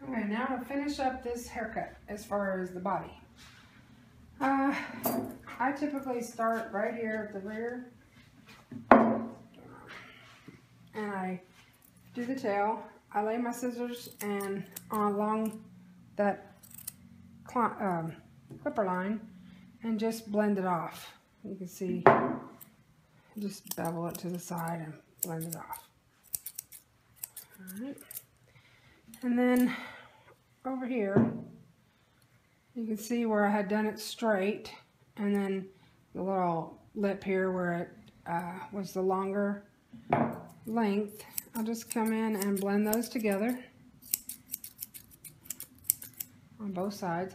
Okay, now to finish up this haircut as far as the body. I typically start right here at the rear, and I do the tail. I lay my scissors and along that clipper line and just blend it off. You can see, just bevel it to the side and blend it off. Alright. And then over here, you can see where I had done it straight, and then the little lip here where it was the longer length. I'll just come in and blend those together on both sides.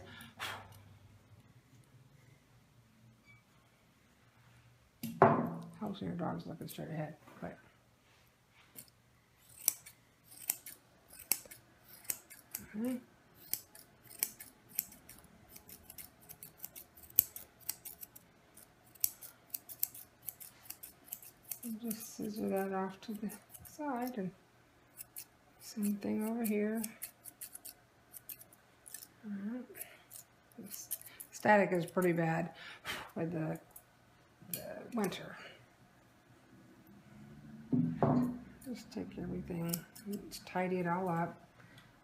Helps when your dog's looking straight ahead. Quick. Okay. Just scissor that off to the side, and same thing over here. Alright. Static is pretty bad with the winter. Just take everything, just tidy it all up.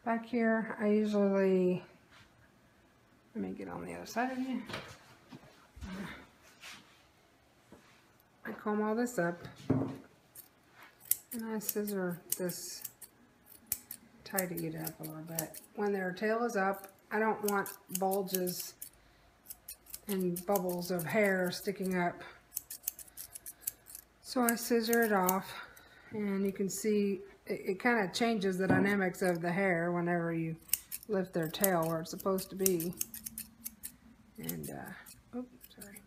Back here, I usually, let me get on the other side of you. I comb all this up, and I scissor this, tidy it up a little bit. When their tail is up, I don't want bulges and bubbles of hair sticking up. So I scissor it off, and you can see it kind of changes the dynamics of the hair whenever you lift their tail where it's supposed to be. And, oh, sorry.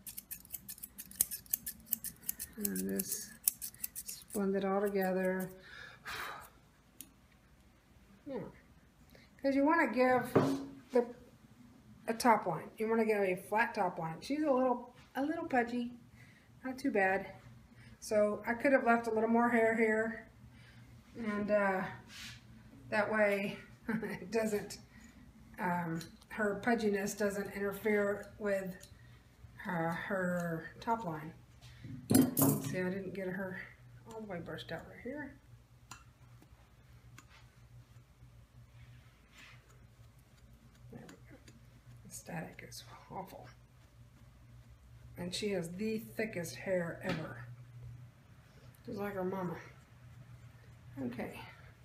And this, blend it all together. Yeah. Because you want to give a top line. You want to give a flat top line. She's a little pudgy, not too bad. So I could have left a little more hair here, and that way it doesn't, her pudginess doesn't interfere with her top line. See, I didn't get her all the way brushed out right here. There we go. The static is awful. And she has the thickest hair ever. Just like her mama. Okay,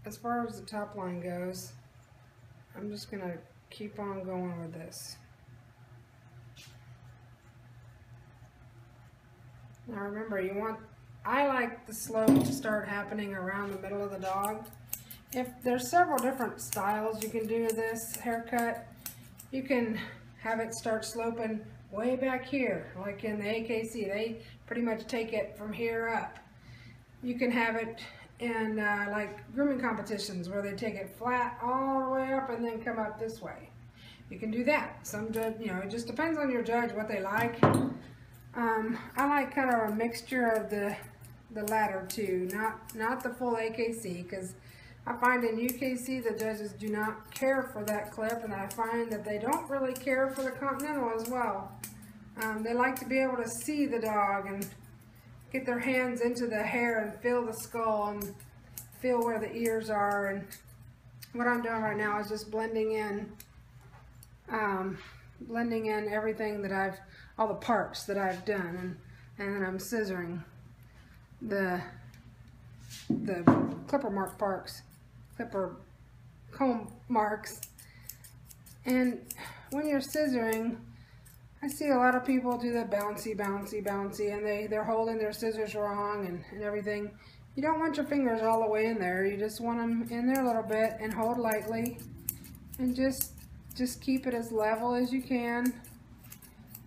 as far as the top line goes, I'm just going to keep on going with this. Now remember, I like the slope to start happening around the middle of the dog. If there's several different styles you can do this haircut, you can have it start sloping way back here, like in the AKC. They pretty much take it from here up. You can have it in like grooming competitions where they take it flat all the way up and then come up this way. You can do that. Some judge, it just depends on your judge what they like. I like kind of a mixture of the latter two, not the full AKC, because I find in UKC the judges do not care for that clip, and I find that they don't really care for the Continental as well. They like to be able to see the dog and get their hands into the hair and feel the skull and feel where the ears are. And what I'm doing right now is just blending in everything that all the parts that I've done, and then I'm scissoring the clipper comb marks. And when you're scissoring, I see a lot of people do the bouncy, and they're holding their scissors wrong and everything. You don't want your fingers all the way in there. You just want them in there a little bit and hold lightly, and just keep it as level as you can.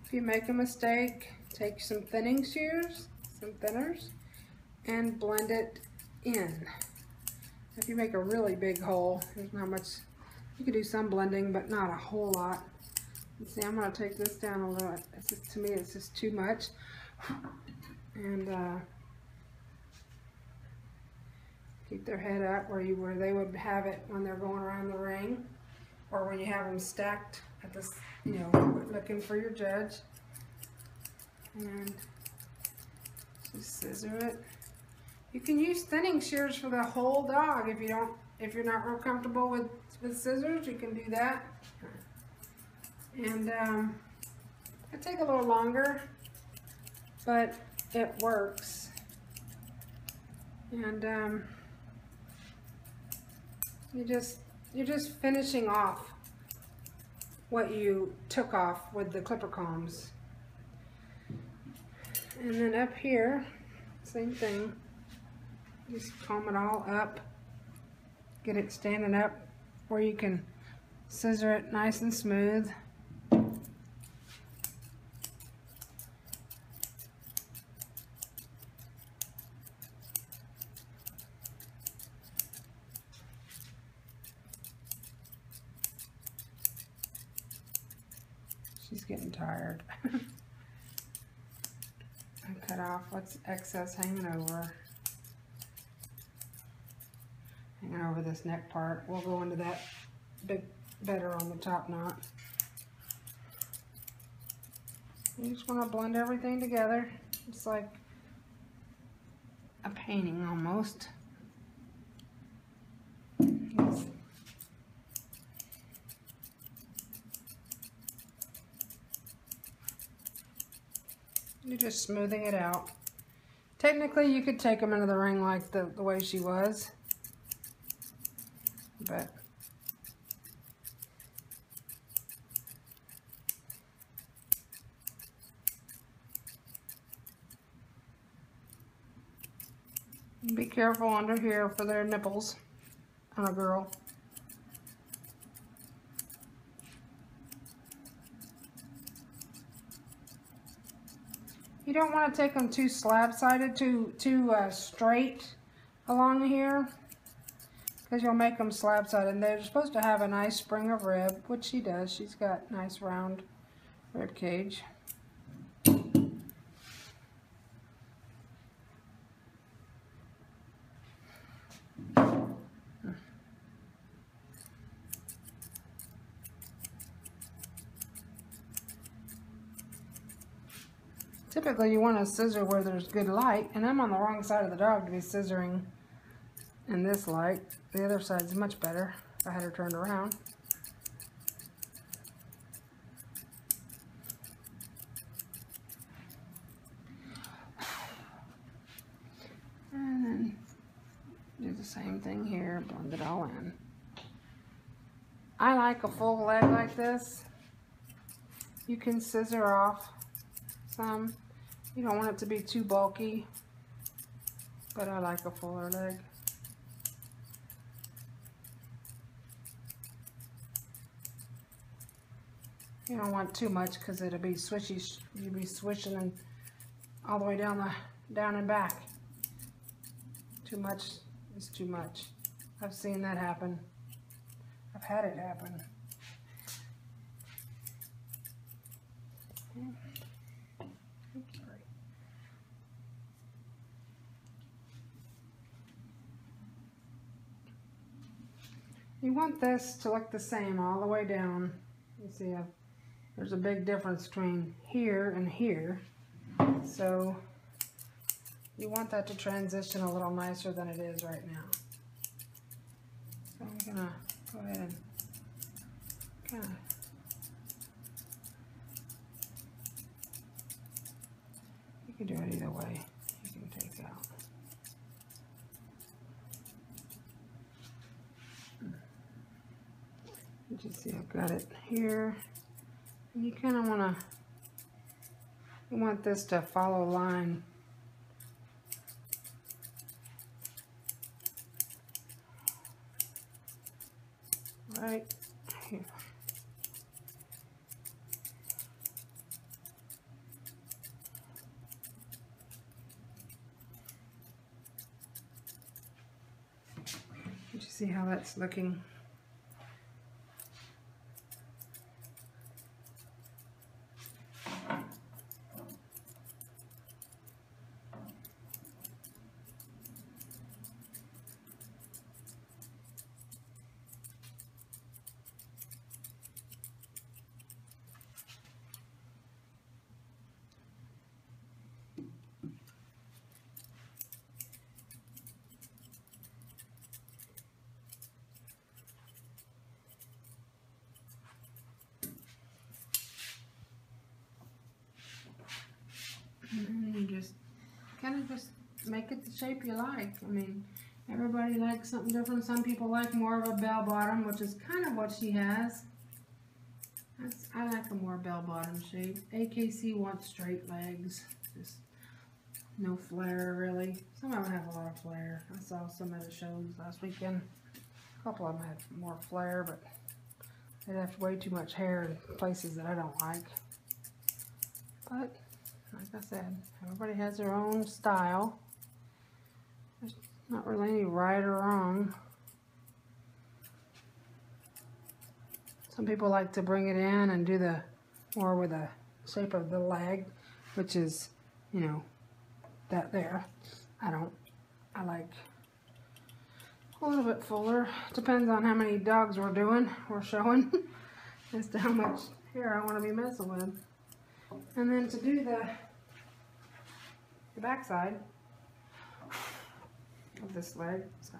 If you make a mistake, take some thinning shears, some thinners, and blend it in. If you make a really big hole, there's not much, you can do some blending, but not a whole lot. See, I'm going to take this down a little. To me, it's just too much. And keep their head up where they would have it when they're going around the ring. or when you have them stacked at this, you know, looking for your judge. And just scissor it. You can use thinning shears for the whole dog if you're not real comfortable with scissors. You can do that. And it take a little longer, but it works. And you're just finishing off what you took off with the clipper combs. And then up here, same thing. Just comb it all up. Get it standing up where you can scissor it nice and smooth. She's getting tired. And cut off what's excess hanging over this neck part. We'll go into that better on the top knot. You just want to blend everything together. It's like a painting almost. You're just smoothing it out. Technically, you could take them into the ring like the way she was, but be careful under here for their nipples on a girl. You don't want to take them too slab-sided, too straight along here, because you'll make them slab-sided. They're supposed to have a nice spring of rib, which she does. She's got nice round rib cage. Typically you want to scissor where there's good light, and I'm on the wrong side of the dog to be scissoring in this light. The other side's much better if I had her turned around. And then do the same thing here, blend it all in. I like a full leg like this. You can scissor off some. You don't want it to be too bulky, but I like a fuller leg. You don't want too much because it'll be swishy. You'll be swishing and all the way down and back. Too much is too much. I've seen that happen. I've had it happen. Okay. Oops, sorry. You want this to look the same all the way down. You see, there's a big difference between here and here. So you want that to transition a little nicer than it is right now. So I'm gonna go ahead and kind of you can do it either way. You can take out. You can see I've got it here. And you kind of want this to follow line. Right here. Did you see how that's looking? kind of just make it the shape you like. I mean, everybody likes something different. Some people like more of a bell bottom, which is kind of what she has. I like a more bell bottom shape. AKC wants straight legs, just no flare really. Some of them have a lot of flare. I saw some of the shows last weekend. A couple of them had more flare, but they have way too much hair in places that I don't like. But like I said, everybody has their own style. There's not really any right or wrong. Some people like to bring it in and do the more with the shape of the leg, which is, you know, that there. I don't. I like a little bit fuller. Depends on how many dogs we're doing or showing as to how much hair I want to be messing with. And then to do the back side of this leg. So.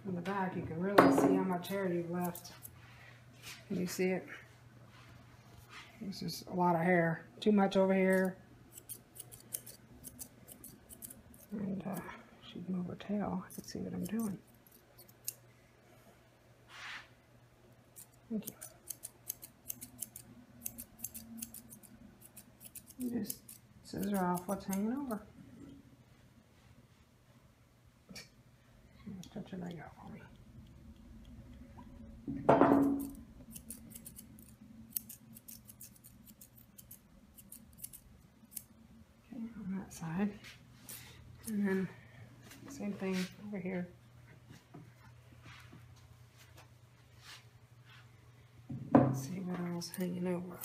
From the back, you can really see how much hair you've left. Can you see it? This is a lot of hair. Too much over here. And she'd move her tail. I can see what I'm doing. Thank you. You just scissor off what's hanging over. Stretch your leg out for me. Okay, on that side. And then same thing over here. Let's see what else hanging over.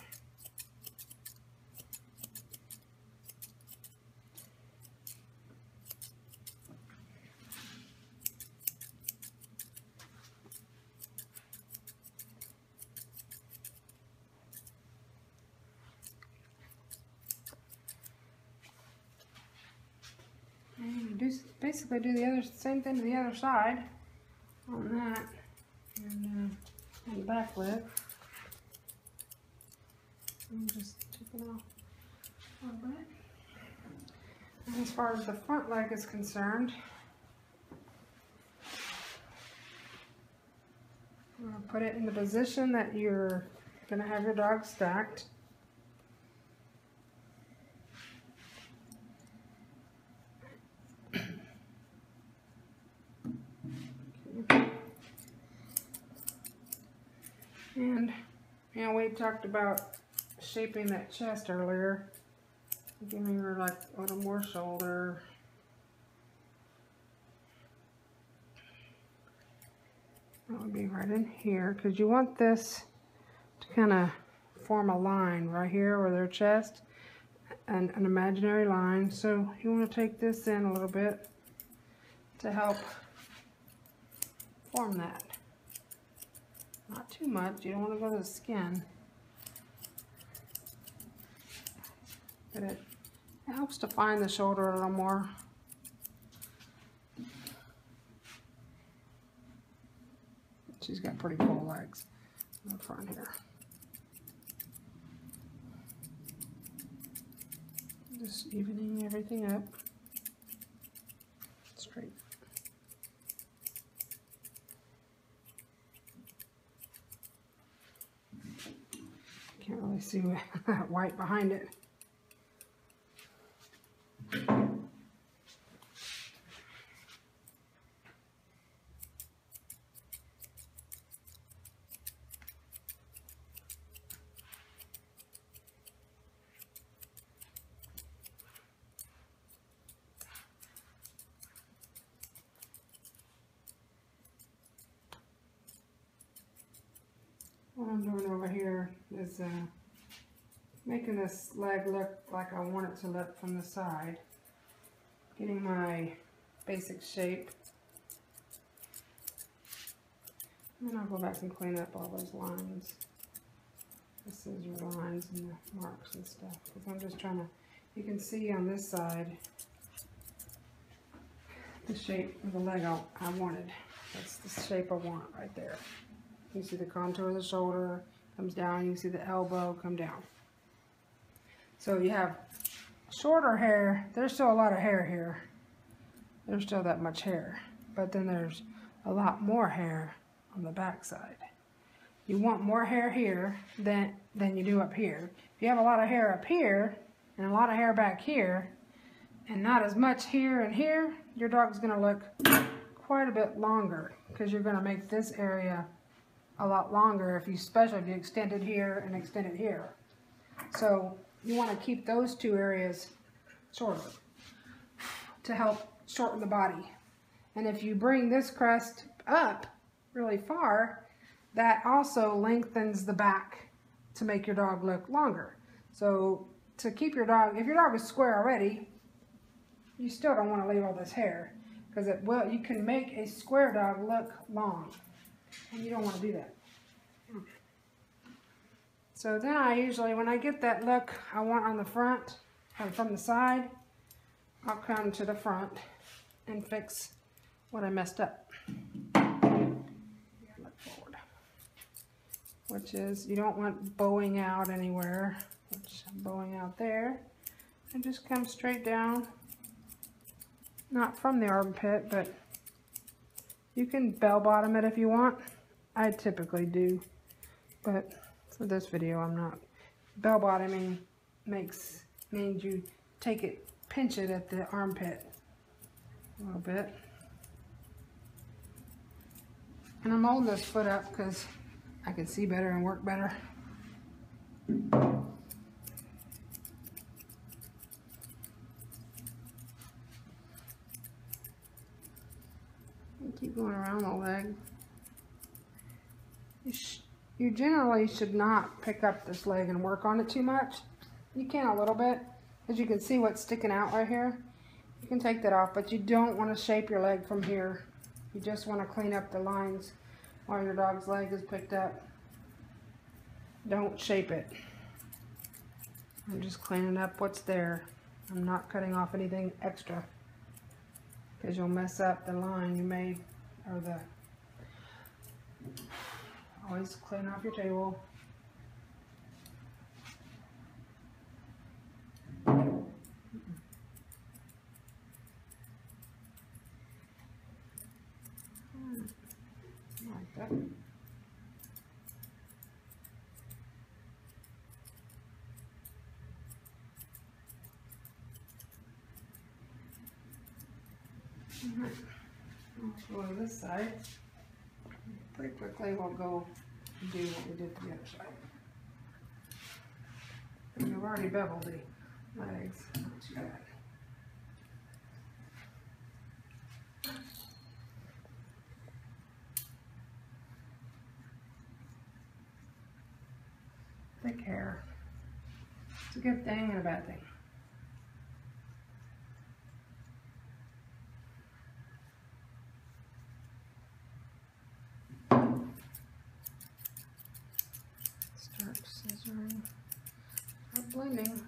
And you basically do the same thing to the other side on that, and on the back leg. I'm just taking off a little bit. And as far as the front leg is concerned, I'm going to put it in the position that you're going to have your dog stacked. And, you know, we talked about shaping that chest earlier, giving her like a little more shoulder. That would be right in here, because you want this to kind of form a line right here where their chest, and an imaginary line. So you want to take this in a little bit to help form that. Not too much, you don't want to go to the skin. But it helps define the shoulder a little more. She's got pretty full legs in the front here. Just evening everything up. Straight. Can't really see that white behind it. What I'm doing over here is making this leg look like I want it to look from the side. Getting my basic shape. And then I'll go back and clean up all those lines. The scissor lines and the marks and stuff. Because I'm just trying to, you can see on this side the shape of the leg I wanted. That's the shape I want right there. You see the contour of the shoulder comes down. You see the elbow come down. So you have shorter hair. There's still a lot of hair here. There's still that much hair. But then there's a lot more hair on the back side. You want more hair here than you do up here. If you have a lot of hair up here and a lot of hair back here and not as much here and here, your dog's going to look quite a bit longer because you're going to make this area a lot longer, especially if you extend it here and extend it here. So you want to keep those two areas shorter to help shorten the body. And if you bring this crest up really far, that also lengthens the back to make your dog look longer. So to keep your dog, if your dog is square already, you still don't want to leave all this hair because you can make a square dog look long, and you don't want to do that. So then I usually, when I get that look I want on the front and from the side, I'll come to the front and fix what I messed up. Look forward. Which is, you don't want bowing out anywhere, which I'm bowing out there, and just come straight down, not from the armpit, but you can bell bottom it if you want. I typically do, but for this video I'm not. Bell bottoming means you take it, pinch it at the armpit a little bit. And I'm holding this foot up because I can see better and work better. And keep going around the leg. You generally should not pick up this leg and work on it too much. You can a little bit, as you can see what's sticking out right here. You can take that off, but you don't want to shape your leg from here. You just want to clean up the lines while your dog's leg is picked up. Don't shape it. I'm just cleaning up what's there. I'm not cutting off anything extra because you'll mess up the line you made, or the... Always clean off your table. Like that. Alright, I'll go to this side. Pretty quickly we'll go do what we did to the other side. And we've already beveled the legs, not too bad. Thick hair. It's a good thing and a bad thing. Start scissoring, start blending.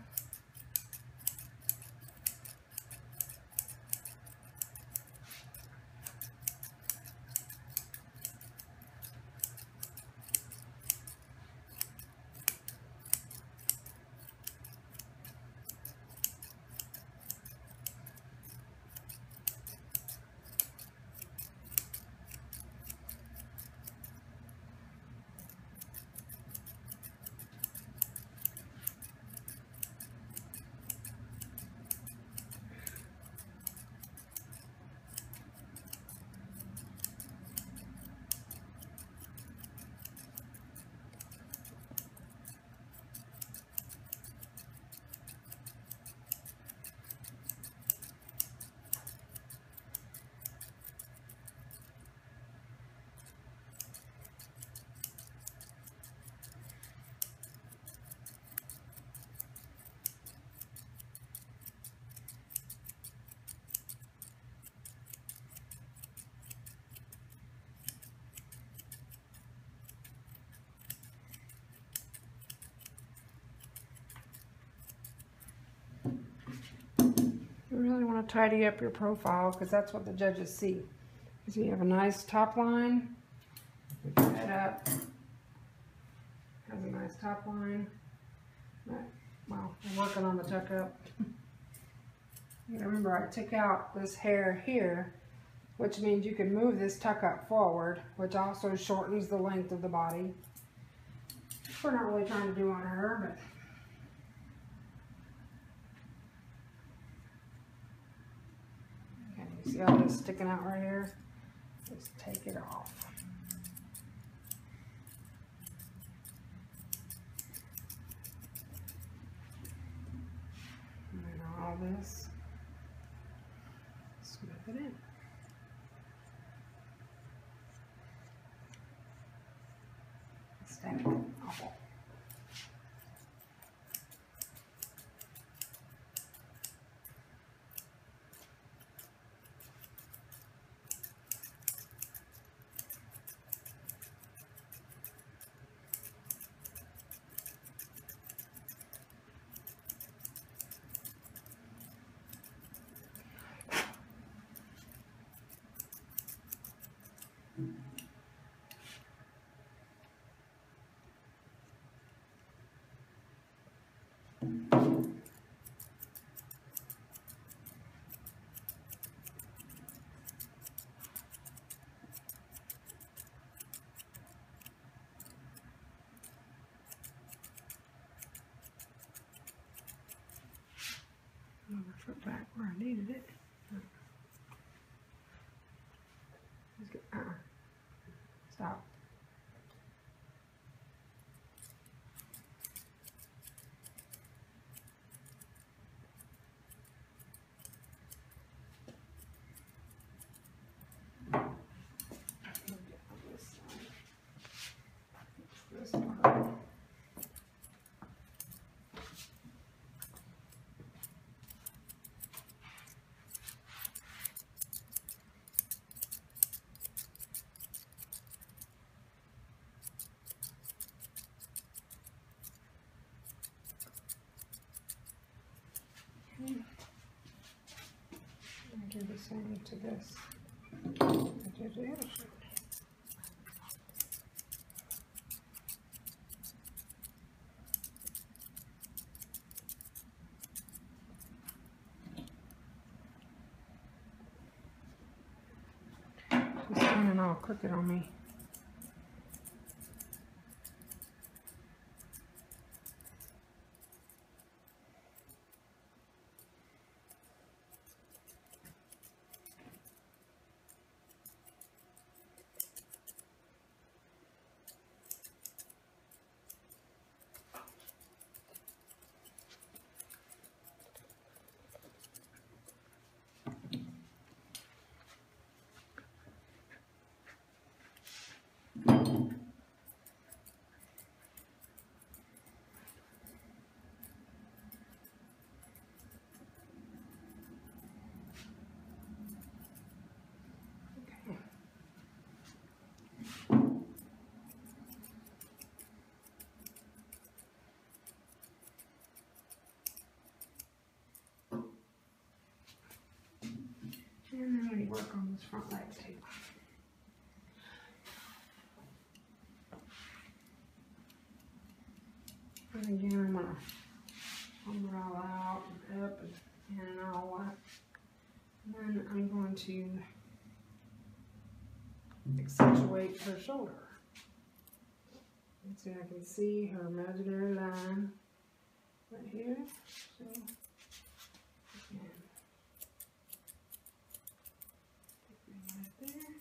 You really want to tidy up your profile because that's what the judges see. So you have a nice top line, pick that up. Has a nice top line. But, well, I'm working on the tuck up. Remember, I took out this hair here, which means you can move this tuck up forward, which also shortens the length of the body. We're not really trying to do on her, but okay, you see all this sticking out right here? Just take it off. And then all this, smooth it in. Awful. Foot back where I needed it. Stop. This part. I do the same to this. I do the other side. It's standing all crooked on me. And then we work on this front leg too. And again, I'm going to comb it all out and up and in and all that. And then I'm going to accentuate her shoulder. And so I can see her imaginary line right here. So, again. Right there.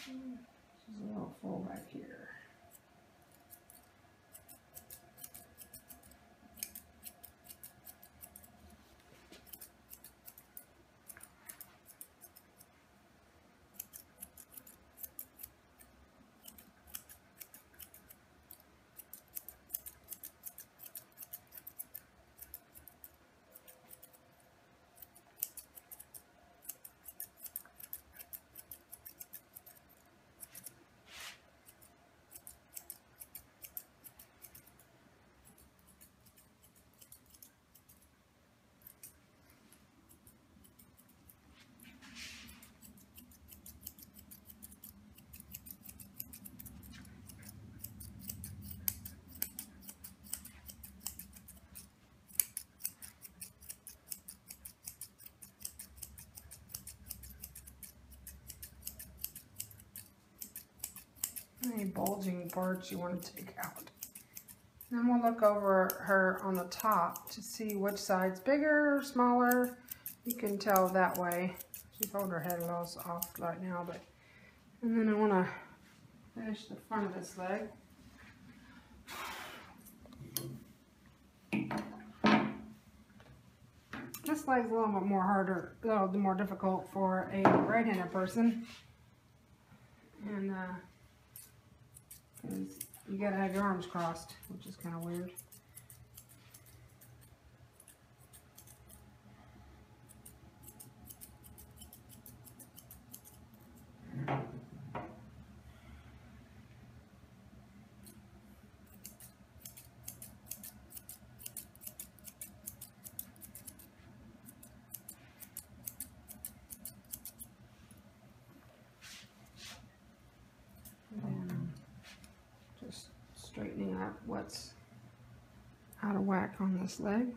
She's a little full back here. Any bulging parts you want to take out. Then we'll look over her on the top to see which side's bigger or smaller. You can tell that way. She's holding her head a little off right now, but and then I want to finish the front of this leg. This leg's a little bit more harder, a little more difficult for a right-handed person, and because you gotta have your arms crossed, which is kind of weird. Just straightening up what's out of whack on this leg.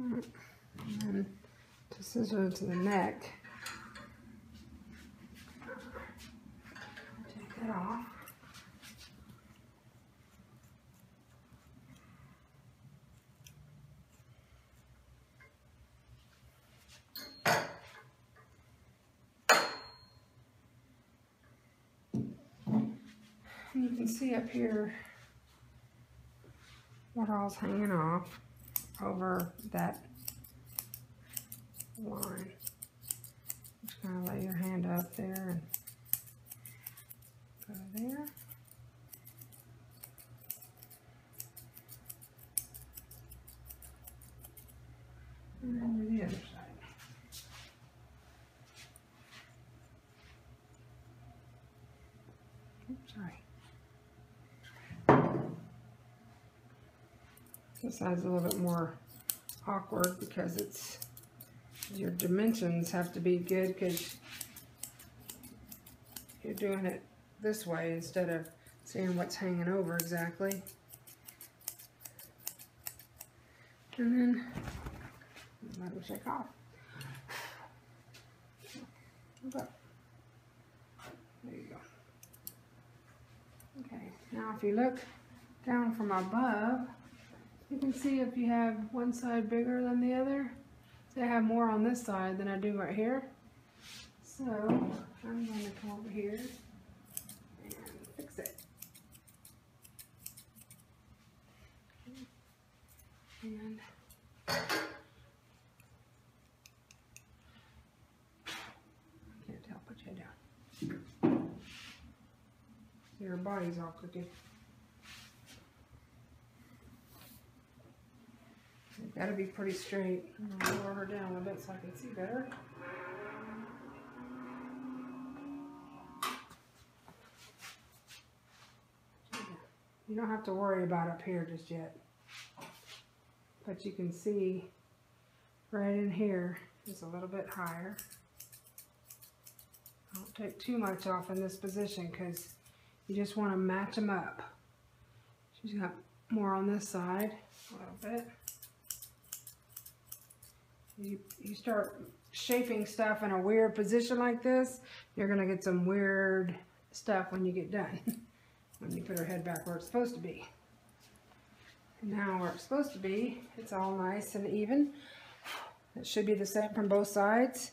And then to scissor to the neck, take that off. And you can see up here what all's hanging off over that line. Just kind of lay your hand up there and go there. And then do the other side. Oops, sorry. This side's a little bit more awkward because it's your dimensions have to be good because you're doing it this way instead of seeing what's hanging over exactly. And then let it shake off. Okay. There you go. Okay, now if you look down from above, you can see if you have one side bigger than the other. So I have more on this side than I do right here. So I'm going to come over here and fix it. And I can't tell, put your head down. Your body's all crooked. Gotta be pretty straight. I'm gonna lower her down a bit so I can see better. You don't have to worry about up here just yet. But you can see right in here is a little bit higher. Don't take too much off in this position because you just want to match them up. She's got more on this side a little bit. You start shaping stuff in a weird position like this, you're going to get some weird stuff when you get done. When you put her head back where it's supposed to be. And now where it's supposed to be, it's all nice and even. It should be the same from both sides.